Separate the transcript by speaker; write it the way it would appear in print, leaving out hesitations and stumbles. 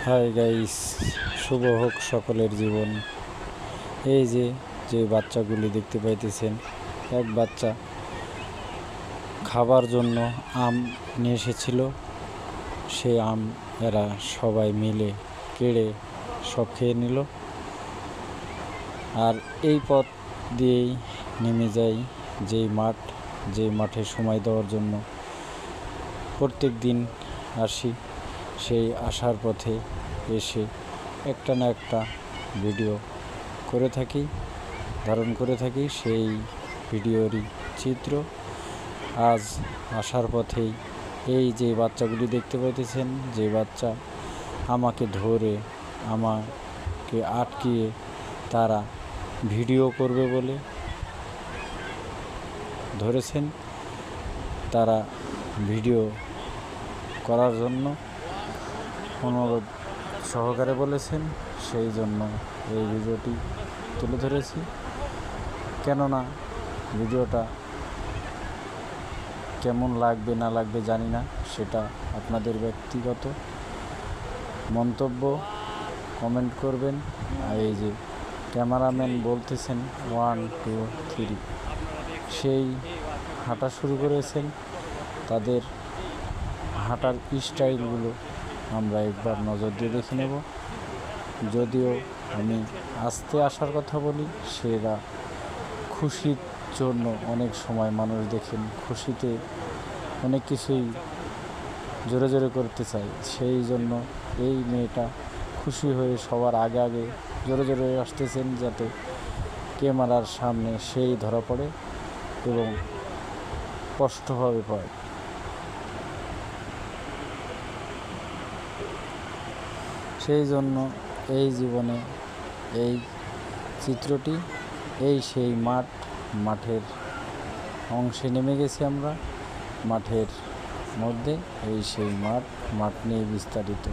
Speaker 1: Hi guys, শুভ হোক সকলের জীবন। এই যে যে বাচ্চাগুলি দেখতে পাইতেছেন, এক বাচ্চা খাবার জন্য আম নিয়ে এসেছিল। সেই আম এরা সবাই মিলে কেড়ে সব খেয়ে নিল। আর এই পথ দিয়েই নেমে যাই যেই মাঠে সময় দেওয়ার জন্য প্রত্যেক দিন আসি। সেই আসার পথে এসে একটা না একটা ভিডিও ধারণ করে থাকি। সেই ভিডিওরই চিত্র আজ আসার পথেই এই যে বাচ্চাগুলি দেখতে পাইতেছেন, যে বাচ্চা আমাকে ধরে আমাকে আটকিয়ে তারা ভিডিও করবে বলে ধরেছেন, তারা ভিডিও করার জন্য অনুরোধ সহকারে বলেছেন। সেই জন্য এই ভিডিওটি তুলে ধরেছি। কেননা ভিডিওটা কেমন লাগবে না লাগবে জানি না, সেটা আপনাদের ব্যক্তিগত মন্তব্য, কমেন্ট করবেন। আর এই যে ক্যামেরাম্যান বলতেছেন 1 2 3, সেই হাঁটা শুরু করেছেন। তাদের হাঁটার স্টাইলগুলো আমরা একবার নজর দিয়ে দেখে নেব। যদিও আমি আস্তে আসার কথা বলি, সেরা খুশির জন্য অনেক সময় মানুষ দেখেন খুশিতে অনেক কিছুই জোরে জোরে করতে চায়। সেই জন্য এই মেয়েটা খুশি হয়ে সবার আগে জোরে জোরে আসতেছেন, যাতে ক্যামেরার সামনে সেই ধরা পড়ে এবং স্পষ্টভাবে পায়। সেই জন্য এই জীবনে এই চিত্রটি, এই সেই মাঠের অংশে নেমে গেছি আমরা। মাঠের মধ্যে এই সেই মাঠ নিয়ে বিস্তারিত।